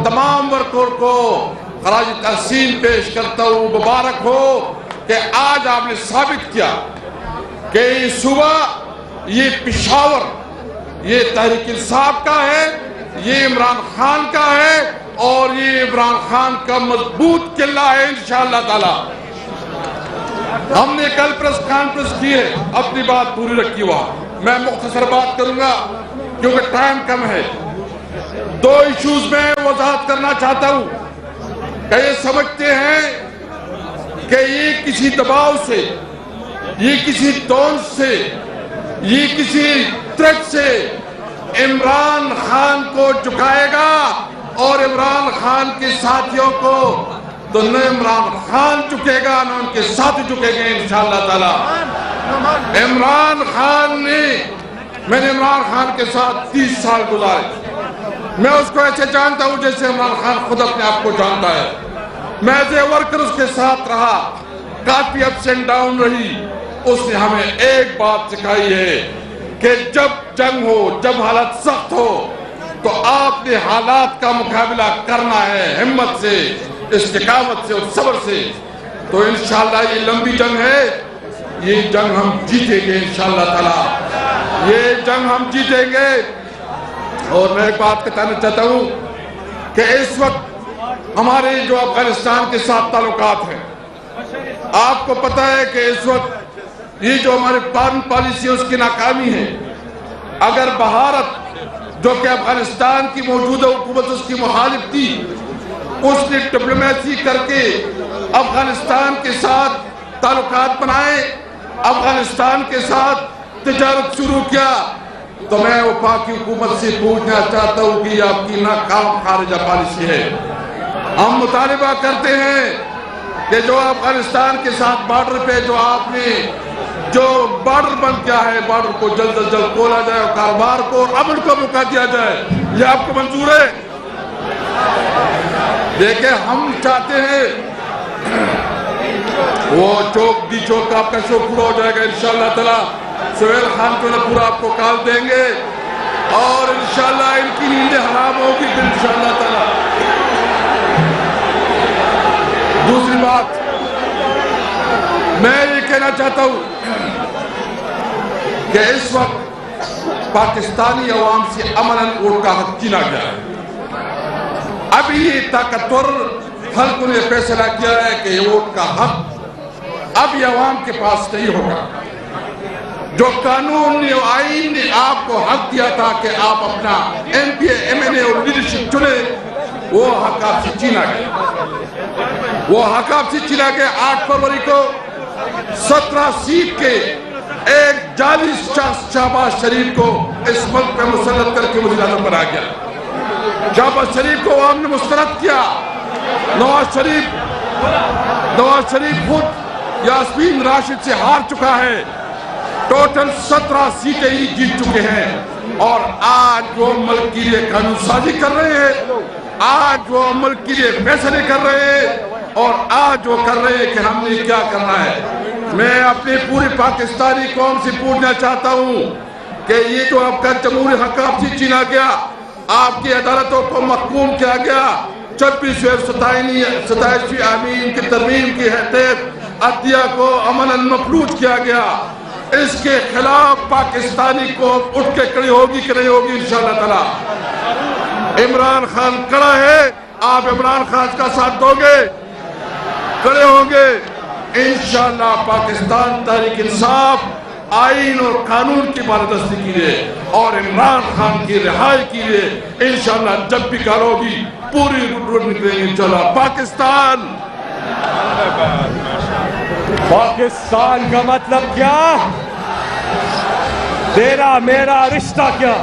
تمام ورکر کو خراج تحسین پیش کرتا ہوں. مبارک ہو کہ آج آپ نے ثابت کیا کہ یہ صوبہ، یہ پشاور، یہ تحریک انصاف کا ہے، یہ عمران خان کا ہے، اور یہ عمران خان کا مضبوط قلعہ ہے انشاءاللہ تعالی. ہم نے کل پریس کانفرنس کی ہے، اپنی بات پوری رکھی وہاں. میں مختصر بات کروں گا کیونکہ ٹائم کم ہے. 2 ایشوز میں وضاحت کرنا چاہتا ہوں کہ یہ سمجھتے ہیں کہ یہ کسی دباؤ سے، یہ کسی ٹون سے، یہ کسی تھریٹ سے عمران خان کو جھکائے گا اور عمران خان کے ساتھیوں کو تو نہ عمران خان جھکے گا نہ ان کے ساتھ جھکے گے انشاءاللہ تعالی. عمران خان نے، میں نے عمران خان کے ساتھ 30 سال گزارے. میں اس کو ایسے جانتا ہوں جیسے عمران خان خود اپنے آپ کو جانتا ہے. میں ایز اے ورکر اس کے ساتھ رہا، کافی اپس اینڈ ڈاؤن رہی. اس نے ہمیں ایک بات سکھائی ہے کہ جب جنگ ہو، جب حالت سخت ہو تو آپ نے حالات کا مقابلہ کرنا ہے ہمت سے، استقامت سے اور صبر سے. تو انشاءاللہ یہ لمبی جنگ ہے، یہ جنگ ہم جیتیں گے انشاءاللہ تعالی. یہ جنگ ہم جیتیں گے. اور میں ایک بات کہنا چاہتا ہوں کہ اس وقت ہمارے جو افغانستان کے ساتھ تعلقات ہیں، آپ کو پتہ ہے کہ اس وقت یہ جو ہماری فارن پالیسی ہے اس کی ناکامی ہے. اگر بھارت جو کہ افغانستان کی موجودہ حکومت اس کی مخالف تھی، اس نے ڈپلومیسی کر کے افغانستان کے ساتھ تعلقات بنائے، افغانستان کے ساتھ تجارت شروع کیا. تو میں وفاقی حکومت سے پوچھنا چاہتا ہوں کہ یہ آپ کی ناکام خارجہ پالیسی ہے. ہم مطالبہ کرتے ہیں کہ جو افغانستان کے ساتھ بارڈر پہ جو آپ نے جو بارڈر بند کیا ہے، بارڈر کو جلد از جلد کھولا جائے اور کاروبار کو اور امن کو موقع دیا جائے. یہ آپ کو منظور ہے؟ دیکھیں ہم چاہتے ہیں وہ چوک دی چوک آپ کا شو پورا ہو جائے گا انشاءاللہ تعالی. سہیل خان کو پورا آپ کو کال دیں گے اور انشاءاللہ ان کی نیندیں حرام ہوگی پھر انشاءاللہ تعالی. دوسری بات میں یہ کہنا چاہتا ہوں کہ اس وقت پاکستانی عوام سے امن ووٹ کا حق چھینا گیا ہے. ابھی یہ طاقتور خلق نے فیصلہ کیا ہے کہ یہ ووٹ کا حق اب یہ عوام کے پاس نہیں ہوگا. جو قانون نے، آئین نے آپ کو حق دیا تھا کہ آپ اپنا ایم پی اے، ایم این اے اور لیڈرشپ چنیں، وہ حق آپ سے چھینا گیا. وہ حق آپ سے چھینا گیا. 8 فروری کو 17 سیٹ کے ایک جعلی شخص شہباز شریف کو اس ملک پہ مسلط کر کے وزیر اعظم بنا گیا. شہباز شریف کو عوام نے مسترد کیا. نواز شریف خود یاسمین راشد سے ہار چکا ہے. ٹوٹل 17 سیٹیں ہی جیت چکے ہیں. اور آج وہ ملک کے لیے قانون سازی کر رہے ہیں، آج وہ ملک کے لیے فیصلے کر رہے ہیں، اور آج وہ کر رہے ہیں کہ ہم نے کیا کرنا ہے. میں اپنی پوری پاکستانی قوم سے پوچھنا چاہتا ہوں کہ یہ جو آپ کا جمہوری حق آپ سے چھینا گیا، آپ کی عدالتوں کو محکوم کیا گیا، 26ویں اور 27ویں آئین کی ترمیم کی تحت عدلیہ کو امن مفلوج کیا گیا، اس کے خلاف پاکستانی قوم اٹھ کے کھڑی ہوگی کہ نہیں ہوگی انشاءاللہ تعالی. عمران خان کھڑا ہے، آپ عمران خان کا ساتھ دو گے، کھڑے ہوں گے انشاءاللہ. پاکستان تحریک انصاف آئین اور قانون کی بالادستی کیجئے اور عمران خان کی رہائی کیجئے انشاءاللہ. جب بھی کال ہوگی پوری روڈ نکلیں گے انشاءاللہ. پاکستان کا مطلب کیا؟ تیرا میرا رشتہ کیا؟